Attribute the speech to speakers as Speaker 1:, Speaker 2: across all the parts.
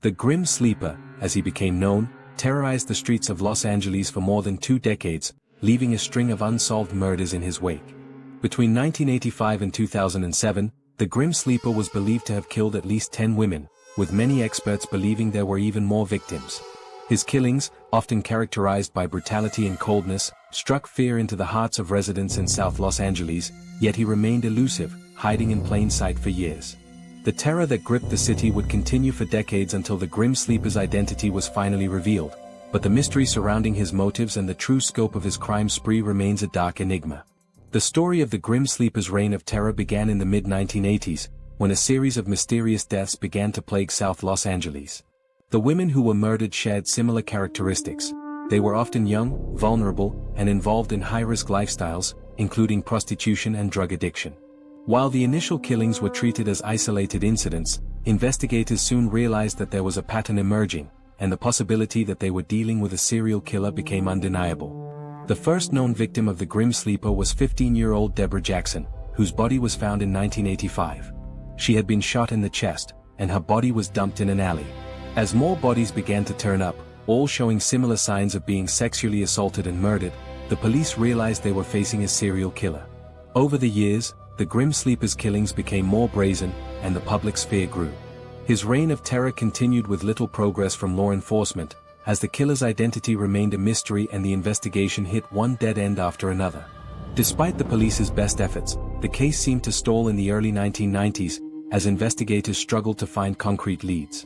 Speaker 1: The Grim Sleeper, as he became known, terrorized the streets of Los Angeles for more than 2 decades, leaving a string of unsolved murders in his wake. Between 1985 and 2007, the Grim Sleeper was believed to have killed at least 10 women, with many experts believing there were even more victims. His killings, often characterized by brutality and coldness, struck fear into the hearts of residents in South Los Angeles, yet he remained elusive, hiding in plain sight for years. The terror that gripped the city would continue for decades until the Grim Sleeper's identity was finally revealed, but the mystery surrounding his motives and the true scope of his crime spree remains a dark enigma. The story of the Grim Sleeper's reign of terror began in the mid-1980s, when a series of mysterious deaths began to plague South Los Angeles. The women who were murdered shared similar characteristics. They were often young, vulnerable, and involved in high-risk lifestyles, including prostitution and drug addiction. While the initial killings were treated as isolated incidents, investigators soon realized that there was a pattern emerging, and the possibility that they were dealing with a serial killer became undeniable. The first known victim of the Grim Sleeper was 15-year-old Deborah Jackson, whose body was found in 1985. She had been shot in the chest, and her body was dumped in an alley. As more bodies began to turn up, all showing similar signs of being sexually assaulted and murdered, the police realized they were facing a serial killer. Over the years, the Grim Sleeper's killings became more brazen, and the public's fear grew. His reign of terror continued with little progress from law enforcement, as the killer's identity remained a mystery and the investigation hit one dead end after another. Despite the police's best efforts, the case seemed to stall in the early 1990s, as investigators struggled to find concrete leads.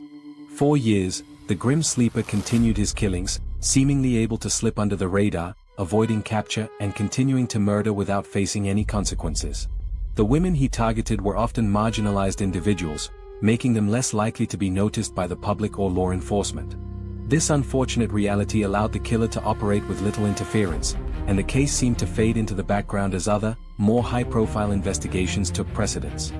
Speaker 1: For years, the Grim Sleeper continued his killings, seemingly able to slip under the radar, avoiding capture and continuing to murder without facing any consequences. The women he targeted were often marginalized individuals, making them less likely to be noticed by the public or law enforcement. This unfortunate reality allowed the killer to operate with little interference, and the case seemed to fade into the background as other, more high-profile investigations took precedence.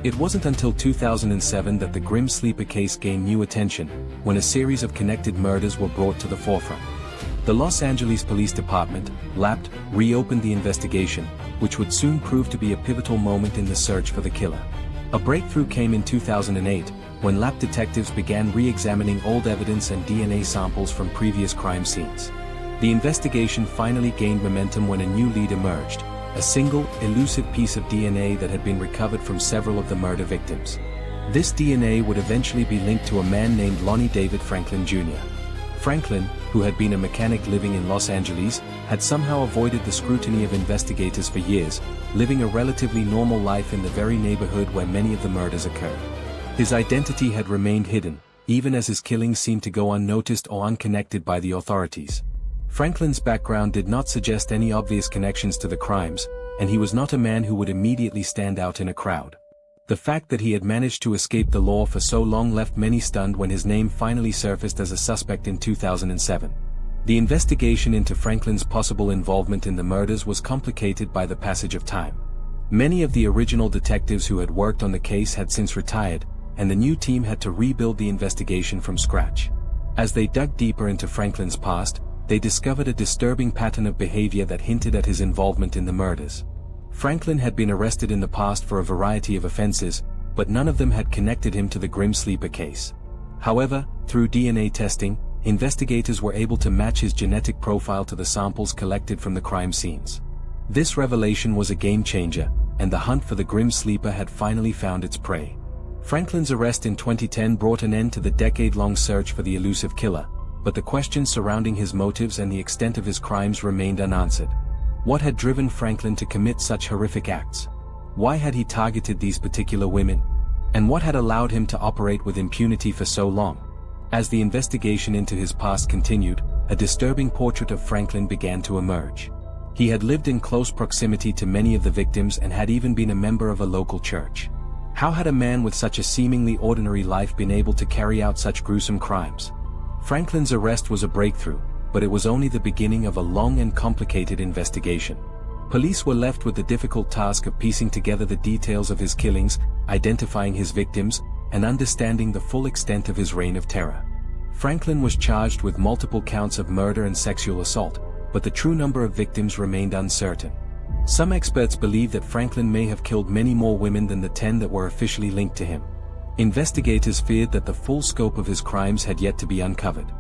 Speaker 1: It wasn't until 2007 that the Grim Sleeper case gained new attention, when a series of connected murders were brought to the forefront. The Los Angeles Police Department, LAPD, reopened the investigation, which would soon prove to be a pivotal moment in the search for the killer. A breakthrough came in 2008, when LAPD detectives began re-examining old evidence and DNA samples from previous crime scenes. The investigation finally gained momentum when a new lead emerged, a single, elusive piece of DNA that had been recovered from several of the murder victims. This DNA would eventually be linked to a man named Lonnie Franklin Jr. Franklin, who had been a mechanic living in Los Angeles, had somehow avoided the scrutiny of investigators for years, living a relatively normal life in the very neighborhood where many of the murders occurred. His identity had remained hidden, even as his killings seemed to go unnoticed or unconnected by the authorities. Franklin's background did not suggest any obvious connections to the crimes, and he was not a man who would immediately stand out in a crowd. The fact that he had managed to escape the law for so long left many stunned when his name finally surfaced as a suspect in 2007. The investigation into Franklin's possible involvement in the murders was complicated by the passage of time. Many of the original detectives who had worked on the case had since retired, and the new team had to rebuild the investigation from scratch. As they dug deeper into Franklin's past, they discovered a disturbing pattern of behavior that hinted at his involvement in the murders. Franklin had been arrested in the past for a variety of offenses, but none of them had connected him to the Grim Sleeper case. However, through DNA testing, investigators were able to match his genetic profile to the samples collected from the crime scenes. This revelation was a game-changer, and the hunt for the Grim Sleeper had finally found its prey. Franklin's arrest in 2010 brought an end to the decade-long search for the elusive killer, but the questions surrounding his motives and the extent of his crimes remained unanswered. What had driven Franklin to commit such horrific acts? Why had he targeted these particular women? And what had allowed him to operate with impunity for so long? As the investigation into his past continued, a disturbing portrait of Franklin began to emerge. He had lived in close proximity to many of the victims and had even been a member of a local church. How had a man with such a seemingly ordinary life been able to carry out such gruesome crimes? Franklin's arrest was a breakthrough, but it was only the beginning of a long and complicated investigation. Police were left with the difficult task of piecing together the details of his killings, identifying his victims, and understanding the full extent of his reign of terror. Franklin was charged with multiple counts of murder and sexual assault, but the true number of victims remained uncertain. Some experts believe that Franklin may have killed many more women than the 10 that were officially linked to him. Investigators feared that the full scope of his crimes had yet to be uncovered.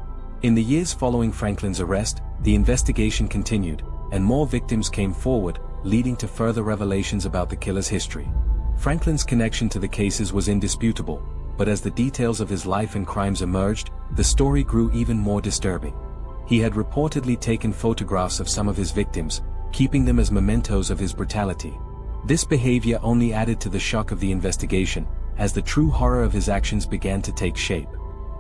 Speaker 1: In the years following Franklin's arrest, the investigation continued, and more victims came forward, leading to further revelations about the killer's history. Franklin's connection to the cases was indisputable, but as the details of his life and crimes emerged, the story grew even more disturbing. He had reportedly taken photographs of some of his victims, keeping them as mementos of his brutality. This behavior only added to the shock of the investigation, as the true horror of his actions began to take shape.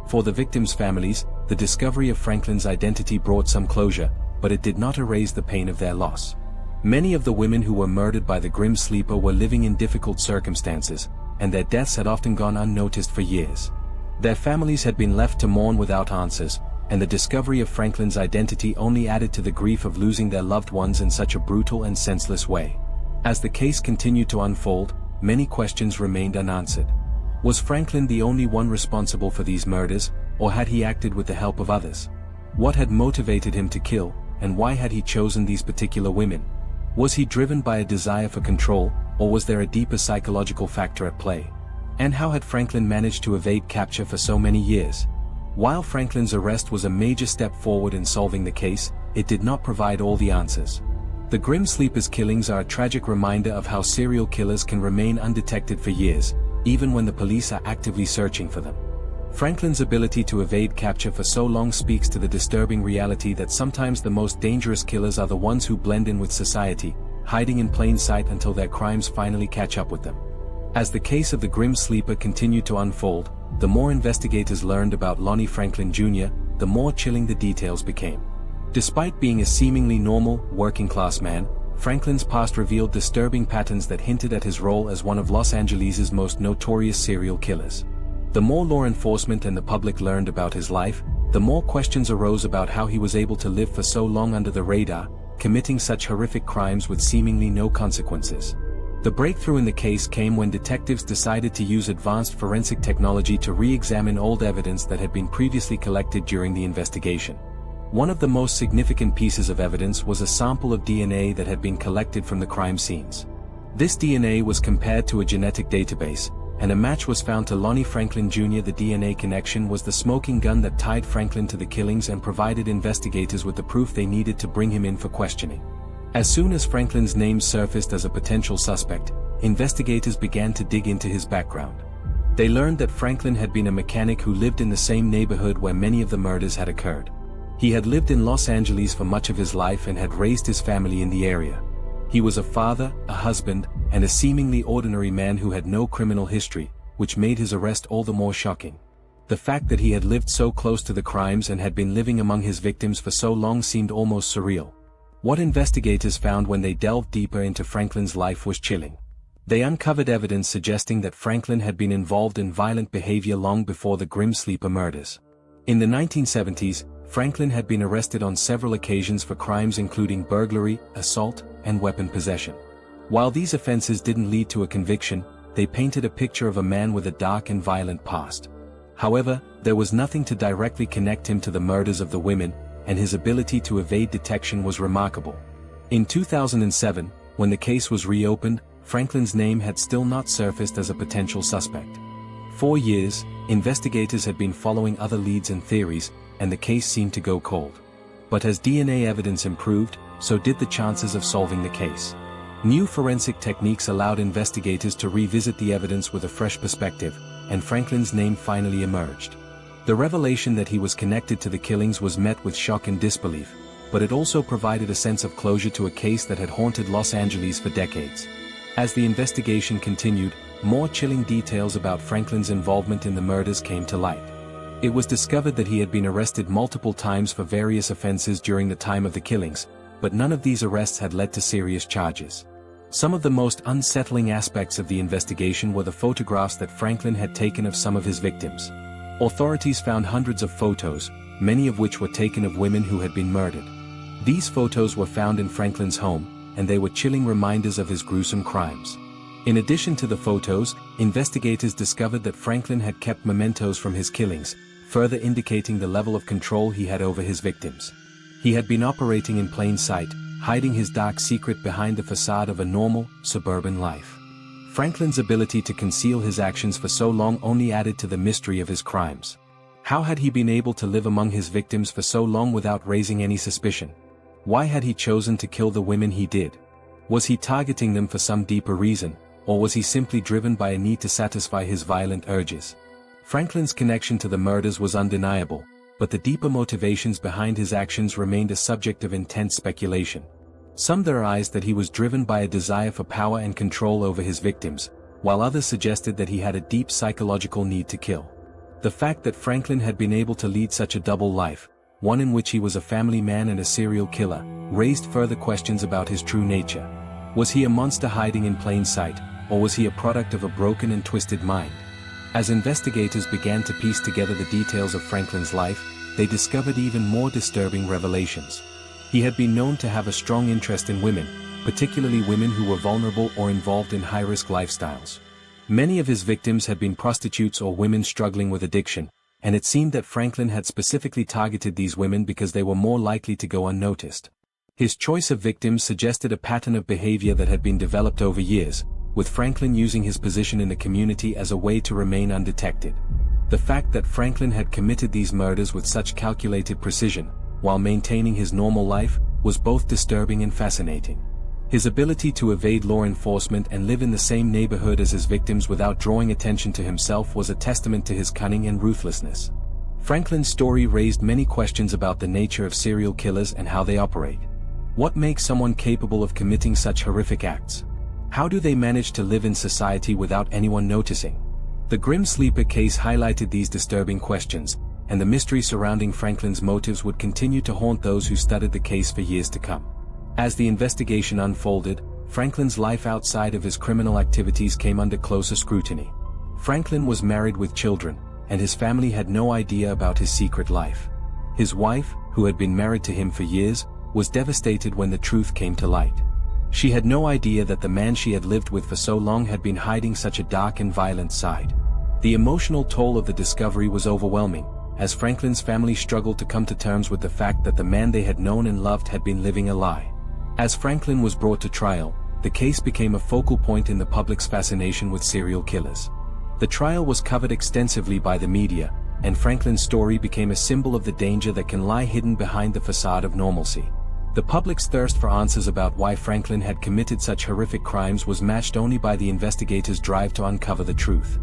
Speaker 1: For the victims' families, the discovery of Franklin's identity brought some closure, but it did not erase the pain of their loss. Many of the women who were murdered by the Grim Sleeper were living in difficult circumstances, and their deaths had often gone unnoticed for years. Their families had been left to mourn without answers, and the discovery of Franklin's identity only added to the grief of losing their loved ones in such a brutal and senseless way. As the case continued to unfold, many questions remained unanswered. Was Franklin the only one responsible for these murders, or had he acted with the help of others? What had motivated him to kill, and why had he chosen these particular women? Was he driven by a desire for control, or was there a deeper psychological factor at play? And how had Franklin managed to evade capture for so many years? While Franklin's arrest was a major step forward in solving the case, it did not provide all the answers. The Grim Sleeper's killings are a tragic reminder of how serial killers can remain undetected for years, even when the police are actively searching for them. Franklin's ability to evade capture for so long speaks to the disturbing reality that sometimes the most dangerous killers are the ones who blend in with society, hiding in plain sight until their crimes finally catch up with them. As the case of the Grim Sleeper continued to unfold, the more investigators learned about Lonnie Franklin Jr., the more chilling the details became. Despite being a seemingly normal, working-class man, Franklin's past revealed disturbing patterns that hinted at his role as one of Los Angeles' most notorious serial killers. The more law enforcement and the public learned about his life, the more questions arose about how he was able to live for so long under the radar, committing such horrific crimes with seemingly no consequences. The breakthrough in the case came when detectives decided to use advanced forensic technology to re-examine old evidence that had been previously collected during the investigation. One of the most significant pieces of evidence was a sample of DNA that had been collected from the crime scenes. This DNA was compared to a genetic database, and a match was found to Lonnie Franklin Jr. The DNA connection was the smoking gun that tied Franklin to the killings and provided investigators with the proof they needed to bring him in for questioning. As soon as Franklin's name surfaced as a potential suspect, investigators began to dig into his background. They learned that Franklin had been a mechanic who lived in the same neighborhood where many of the murders had occurred. He had lived in Los Angeles for much of his life and had raised his family in the area. He was a father, a husband, and a seemingly ordinary man who had no criminal history, which made his arrest all the more shocking. The fact that he had lived so close to the crimes and had been living among his victims for so long seemed almost surreal. What investigators found when they delved deeper into Franklin's life was chilling. They uncovered evidence suggesting that Franklin had been involved in violent behavior long before the Grim Sleeper murders. In the 1970s, Franklin had been arrested on several occasions for crimes including burglary, assault, and weapon possession. While these offenses didn't lead to a conviction, they painted a picture of a man with a dark and violent past. However, there was nothing to directly connect him to the murders of the women, and his ability to evade detection was remarkable. In 2007, when the case was reopened, Franklin's name had still not surfaced as a potential suspect. For years, investigators had been following other leads and theories, and the case seemed to go cold. But as DNA evidence improved, so did the chances of solving the case. New forensic techniques allowed investigators to revisit the evidence with a fresh perspective, and Franklin's name finally emerged. The revelation that he was connected to the killings was met with shock and disbelief, but it also provided a sense of closure to a case that had haunted Los Angeles for decades. As the investigation continued, more chilling details about Franklin's involvement in the murders came to light. It was discovered that he had been arrested multiple times for various offenses during the time of the killings, but none of these arrests had led to serious charges. Some of the most unsettling aspects of the investigation were the photographs that Franklin had taken of some of his victims. Authorities found hundreds of photos, many of which were taken of women who had been murdered. These photos were found in Franklin's home, and they were chilling reminders of his gruesome crimes. In addition to the photos, investigators discovered that Franklin had kept mementos from his killings, further indicating the level of control he had over his victims. He had been operating in plain sight, hiding his dark secret behind the facade of a normal, suburban life. Franklin's ability to conceal his actions for so long only added to the mystery of his crimes. How had he been able to live among his victims for so long without raising any suspicion? Why had he chosen to kill the women he did? Was he targeting them for some deeper reason, or was he simply driven by a need to satisfy his violent urges? Franklin's connection to the murders was undeniable, but the deeper motivations behind his actions remained a subject of intense speculation. Some theorized that he was driven by a desire for power and control over his victims, while others suggested that he had a deep psychological need to kill. The fact that Franklin had been able to lead such a double life, one in which he was a family man and a serial killer, raised further questions about his true nature. Was he a monster hiding in plain sight, or was he a product of a broken and twisted mind? As investigators began to piece together the details of Franklin's life, they discovered even more disturbing revelations. He had been known to have a strong interest in women, particularly women who were vulnerable or involved in high-risk lifestyles. Many of his victims had been prostitutes or women struggling with addiction, and it seemed that Franklin had specifically targeted these women because they were more likely to go unnoticed. His choice of victims suggested a pattern of behavior that had been developed over years, with Franklin using his position in the community as a way to remain undetected. The fact that Franklin had committed these murders with such calculated precision, while maintaining his normal life, was both disturbing and fascinating. His ability to evade law enforcement and live in the same neighborhood as his victims without drawing attention to himself was a testament to his cunning and ruthlessness. Franklin's story raised many questions about the nature of serial killers and how they operate. What makes someone capable of committing such horrific acts? How do they manage to live in society without anyone noticing? The Grim Sleeper case highlighted these disturbing questions, and the mystery surrounding Franklin's motives would continue to haunt those who studied the case for years to come. As the investigation unfolded, Franklin's life outside of his criminal activities came under closer scrutiny. Franklin was married with children, and his family had no idea about his secret life. His wife, who had been married to him for years, was devastated when the truth came to light. She had no idea that the man she had lived with for so long had been hiding such a dark and violent side. The emotional toll of the discovery was overwhelming, as Franklin's family struggled to come to terms with the fact that the man they had known and loved had been living a lie. As Franklin was brought to trial, the case became a focal point in the public's fascination with serial killers. The trial was covered extensively by the media, and Franklin's story became a symbol of the danger that can lie hidden behind the facade of normalcy. The public's thirst for answers about why Franklin had committed such horrific crimes was matched only by the investigators' drive to uncover the truth.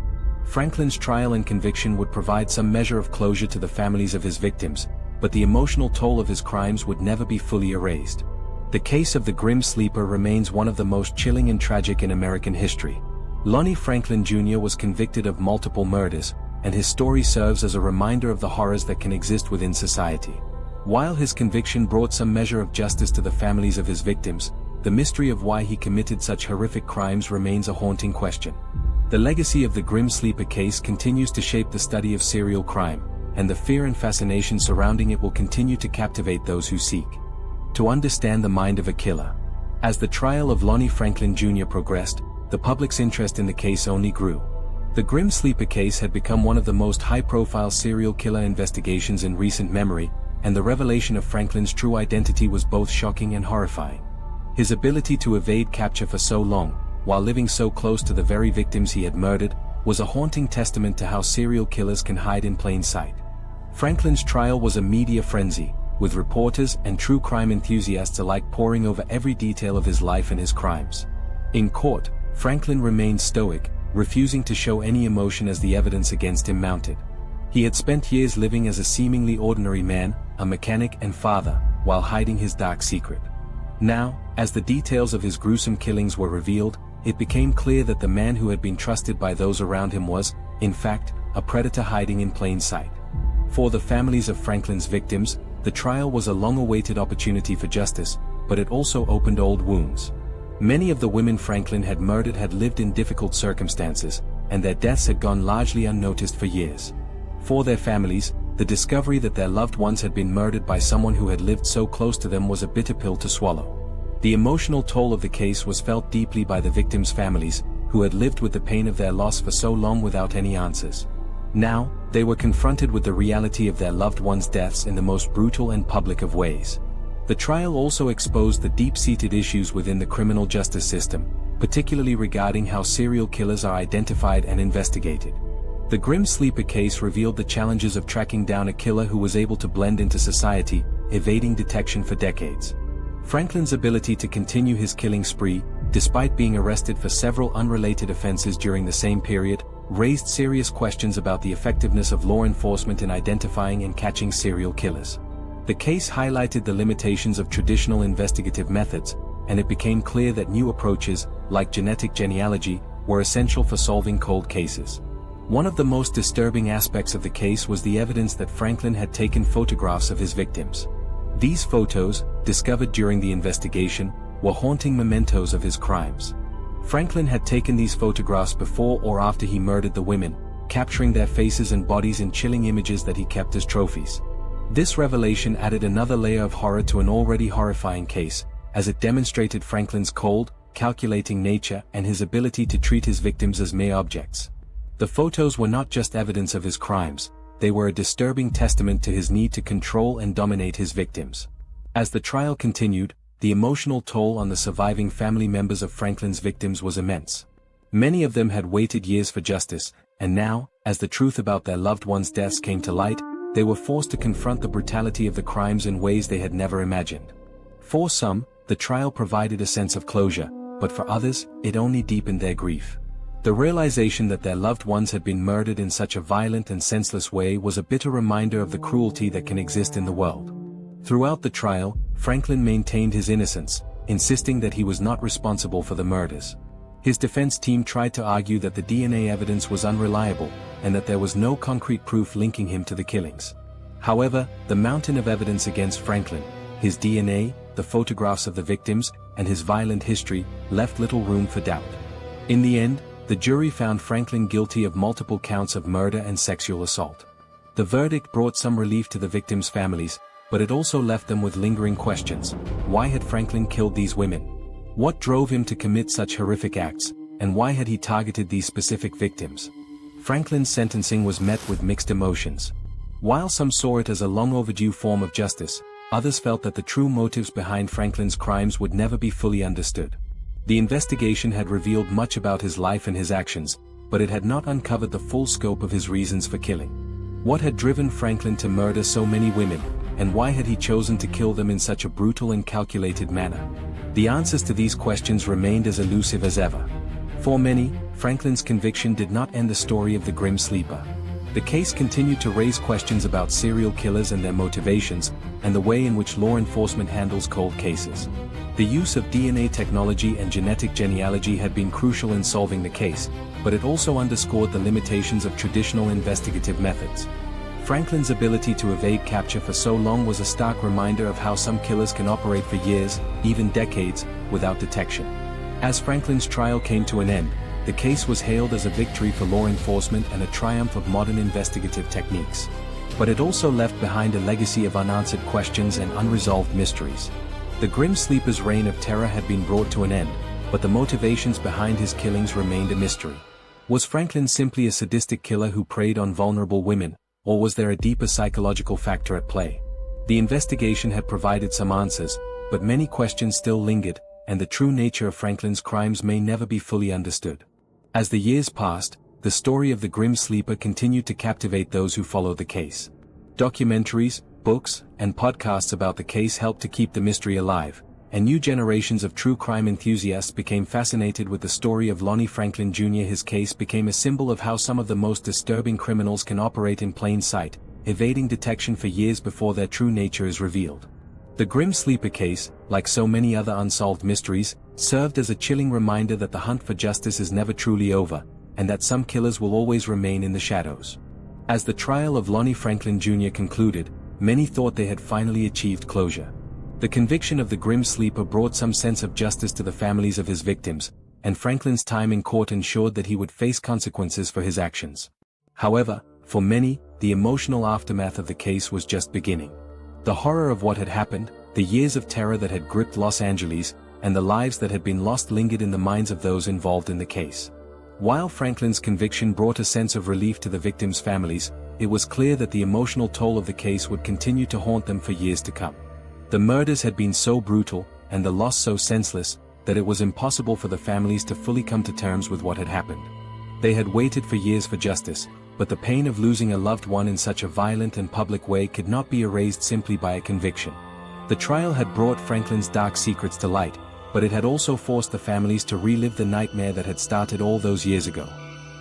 Speaker 1: Franklin's trial and conviction would provide some measure of closure to the families of his victims, but the emotional toll of his crimes would never be fully erased. The case of the Grim Sleeper remains one of the most chilling and tragic in American history. Lonnie Franklin Jr. was convicted of multiple murders, and his story serves as a reminder of the horrors that can exist within society. While his conviction brought some measure of justice to the families of his victims, the mystery of why he committed such horrific crimes remains a haunting question. The legacy of the Grim Sleeper case continues to shape the study of serial crime, and the fear and fascination surrounding it will continue to captivate those who seek to understand the mind of a killer. As the trial of Lonnie Franklin Jr. progressed, the public's interest in the case only grew. The Grim Sleeper case had become one of the most high-profile serial killer investigations in recent memory, and the revelation of Franklin's true identity was both shocking and horrifying. His ability to evade capture for so long, while living so close to the very victims he had murdered, was a haunting testament to how serial killers can hide in plain sight. Franklin's trial was a media frenzy, with reporters and true crime enthusiasts alike poring over every detail of his life and his crimes. In court, Franklin remained stoic, refusing to show any emotion as the evidence against him mounted. He had spent years living as a seemingly ordinary man, a mechanic and father, while hiding his dark secret. Now, as the details of his gruesome killings were revealed, it became clear that the man who had been trusted by those around him was, in fact, a predator hiding in plain sight. For the families of Franklin's victims, the trial was a long-awaited opportunity for justice, but it also opened old wounds. Many of the women Franklin had murdered had lived in difficult circumstances, and their deaths had gone largely unnoticed for years. For their families, the discovery that their loved ones had been murdered by someone who had lived so close to them was a bitter pill to swallow. The emotional toll of the case was felt deeply by the victims' families, who had lived with the pain of their loss for so long without any answers. Now, they were confronted with the reality of their loved ones' deaths in the most brutal and public of ways. The trial also exposed the deep-seated issues within the criminal justice system, particularly regarding how serial killers are identified and investigated. The Grim Sleeper case revealed the challenges of tracking down a killer who was able to blend into society, evading detection for decades. Franklin's ability to continue his killing spree, despite being arrested for several unrelated offenses during the same period, raised serious questions about the effectiveness of law enforcement in identifying and catching serial killers. The case highlighted the limitations of traditional investigative methods, and it became clear that new approaches, like genetic genealogy, were essential for solving cold cases. One of the most disturbing aspects of the case was the evidence that Franklin had taken photographs of his victims. These photos, discovered during the investigation, were haunting mementos of his crimes. Franklin had taken these photographs before or after he murdered the women, capturing their faces and bodies in chilling images that he kept as trophies. This revelation added another layer of horror to an already horrifying case, as it demonstrated Franklin's cold, calculating nature and his ability to treat his victims as mere objects. The photos were not just evidence of his crimes, they were a disturbing testament to his need to control and dominate his victims. As the trial continued, the emotional toll on the surviving family members of Franklin's victims was immense. Many of them had waited years for justice, and now, as the truth about their loved ones' deaths came to light, they were forced to confront the brutality of the crimes in ways they had never imagined. For some, the trial provided a sense of closure, but for others, it only deepened their grief. The realization that their loved ones had been murdered in such a violent and senseless way was a bitter reminder of the cruelty that can exist in the world. Throughout the trial, Franklin maintained his innocence, insisting that he was not responsible for the murders. His defense team tried to argue that the DNA evidence was unreliable, and that there was no concrete proof linking him to the killings. However, the mountain of evidence against Franklin, his DNA, the photographs of the victims, and his violent history, left little room for doubt. In the end, the jury found Franklin guilty of multiple counts of murder and sexual assault. The verdict brought some relief to the victims' families, but it also left them with lingering questions. Why had Franklin killed these women? What drove him to commit such horrific acts, and why had he targeted these specific victims? Franklin's sentencing was met with mixed emotions. While some saw it as a long overdue form of justice, others felt that the true motives behind Franklin's crimes would never be fully understood. The investigation had revealed much about his life and his actions, but it had not uncovered the full scope of his reasons for killing. What had driven Franklin to murder so many women, and why had he chosen to kill them in such a brutal and calculated manner? The answers to these questions remained as elusive as ever. For many, Franklin's conviction did not end the story of the Grim Sleeper. The case continued to raise questions about serial killers and their motivations, and the way in which law enforcement handles cold cases. The use of DNA technology and genetic genealogy had been crucial in solving the case, but it also underscored the limitations of traditional investigative methods. Franklin's ability to evade capture for so long was a stark reminder of how some killers can operate for years, even decades, without detection. As Franklin's trial came to an end, the case was hailed as a victory for law enforcement and a triumph of modern investigative techniques. But it also left behind a legacy of unanswered questions and unresolved mysteries. The Grim Sleeper's reign of terror had been brought to an end, but the motivations behind his killings remained a mystery. Was Franklin simply a sadistic killer who preyed on vulnerable women, or was there a deeper psychological factor at play? The investigation had provided some answers, but many questions still lingered, and the true nature of Franklin's crimes may never be fully understood. As the years passed, the story of the Grim Sleeper continued to captivate those who followed the case. Documentaries, books, and podcasts about the case helped to keep the mystery alive, and new generations of true crime enthusiasts became fascinated with the story of Lonnie Franklin Jr. His case became a symbol of how some of the most disturbing criminals can operate in plain sight, evading detection for years before their true nature is revealed. The Grim Sleeper case, like so many other unsolved mysteries, served as a chilling reminder that the hunt for justice is never truly over, and that some killers will always remain in the shadows. As the trial of Lonnie Franklin Jr. concluded, many thought they had finally achieved closure. The conviction of the Grim Sleeper brought some sense of justice to the families of his victims, and Franklin's time in court ensured that he would face consequences for his actions. However, for many, the emotional aftermath of the case was just beginning. The horror of what had happened, the years of terror that had gripped Los Angeles, and the lives that had been lost lingered in the minds of those involved in the case. While Franklin's conviction brought a sense of relief to the victims' families, it was clear that the emotional toll of the case would continue to haunt them for years to come. The murders had been so brutal, and the loss so senseless, that it was impossible for the families to fully come to terms with what had happened. They had waited for years for justice, but the pain of losing a loved one in such a violent and public way could not be erased simply by a conviction. The trial had brought Franklin's dark secrets to light, but it had also forced the families to relive the nightmare that had started all those years ago.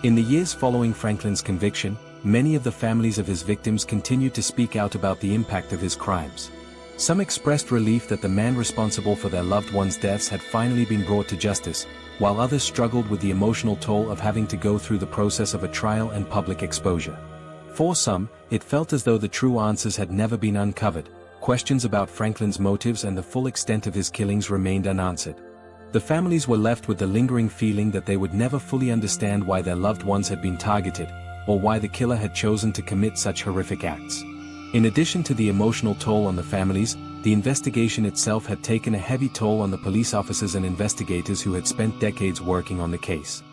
Speaker 1: In the years following Franklin's conviction, many of the families of his victims continued to speak out about the impact of his crimes. Some expressed relief that the man responsible for their loved ones' deaths had finally been brought to justice, while others struggled with the emotional toll of having to go through the process of a trial and public exposure. For some, it felt as though the true answers had never been uncovered. Questions about Franklin's motives and the full extent of his killings remained unanswered. The families were left with the lingering feeling that they would never fully understand why their loved ones had been targeted, or why the killer had chosen to commit such horrific acts. In addition to the emotional toll on the families, the investigation itself had taken a heavy toll on the police officers and investigators who had spent decades working on the case.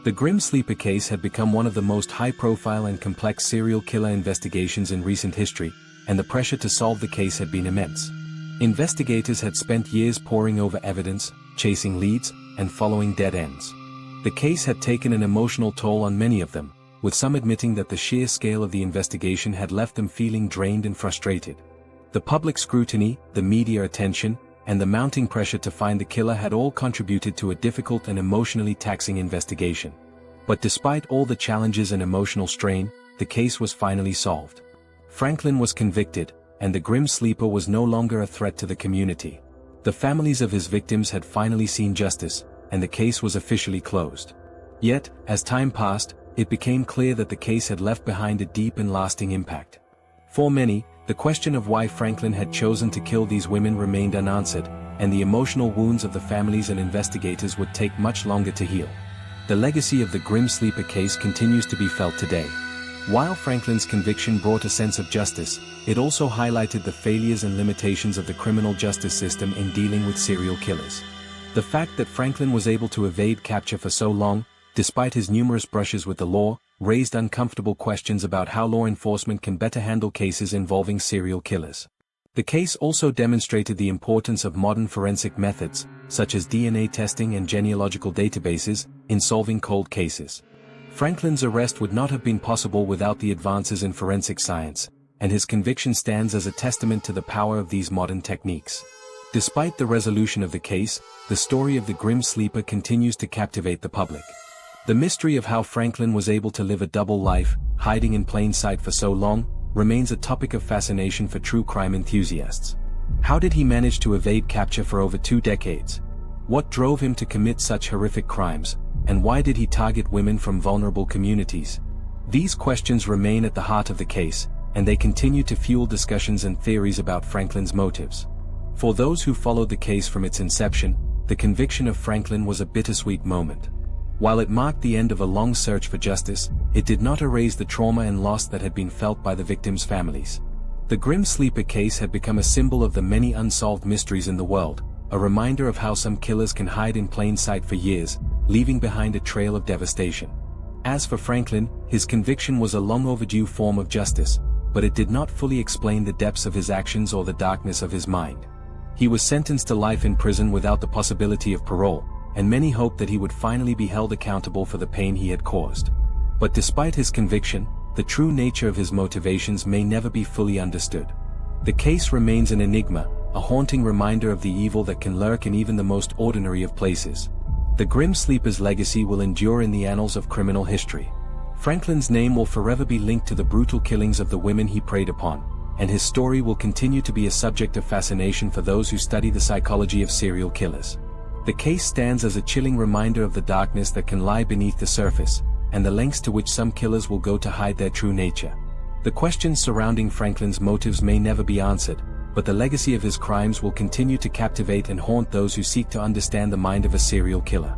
Speaker 1: The Grim Sleeper case had become one of the most high-profile and complex serial killer investigations in recent history, and the pressure to solve the case had been immense. Investigators had spent years poring over evidence, chasing leads, and following dead ends. The case had taken an emotional toll on many of them, with some admitting that the sheer scale of the investigation had left them feeling drained and frustrated. The public scrutiny, the media attention, and the mounting pressure to find the killer had all contributed to a difficult and emotionally taxing investigation. But despite all the challenges and emotional strain, the case was finally solved. Franklin was convicted, and the Grim Sleeper was no longer a threat to the community. The families of his victims had finally seen justice, and the case was officially closed. Yet, as time passed, it became clear that the case had left behind a deep and lasting impact. For many, the question of why Franklin had chosen to kill these women remained unanswered, and the emotional wounds of the families and investigators would take much longer to heal. The legacy of the Grim Sleeper case continues to be felt today. While Franklin's conviction brought a sense of justice, it also highlighted the failures and limitations of the criminal justice system in dealing with serial killers. The fact that Franklin was able to evade capture for so long, despite his numerous brushes with the law, raised uncomfortable questions about how law enforcement can better handle cases involving serial killers. The case also demonstrated the importance of modern forensic methods, such as DNA testing and genealogical databases, in solving cold cases. Franklin's arrest would not have been possible without the advances in forensic science, and his conviction stands as a testament to the power of these modern techniques. Despite the resolution of the case, the story of the Grim Sleeper continues to captivate the public. The mystery of how Franklin was able to live a double life, hiding in plain sight for so long, remains a topic of fascination for true crime enthusiasts. How did he manage to evade capture for over 2 decades? What drove him to commit such horrific crimes, and why did he target women from vulnerable communities? These questions remain at the heart of the case, and they continue to fuel discussions and theories about Franklin's motives. For those who followed the case from its inception, the conviction of Franklin was a bittersweet moment. While it marked the end of a long search for justice, it did not erase the trauma and loss that had been felt by the victims' families. The Grim Sleeper case had become a symbol of the many unsolved mysteries in the world, a reminder of how some killers can hide in plain sight for years, leaving behind a trail of devastation. As for Franklin, his conviction was a long overdue form of justice, but it did not fully explain the depths of his actions or the darkness of his mind. He was sentenced to life in prison without the possibility of parole, and many hoped that he would finally be held accountable for the pain he had caused. But despite his conviction, the true nature of his motivations may never be fully understood. The case remains an enigma, a haunting reminder of the evil that can lurk in even the most ordinary of places. The Grim Sleeper's legacy will endure in the annals of criminal history. Franklin's name will forever be linked to the brutal killings of the women he preyed upon, and his story will continue to be a subject of fascination for those who study the psychology of serial killers. The case stands as a chilling reminder of the darkness that can lie beneath the surface, and the lengths to which some killers will go to hide their true nature. The questions surrounding Franklin's motives may never be answered, but the legacy of his crimes will continue to captivate and haunt those who seek to understand the mind of a serial killer.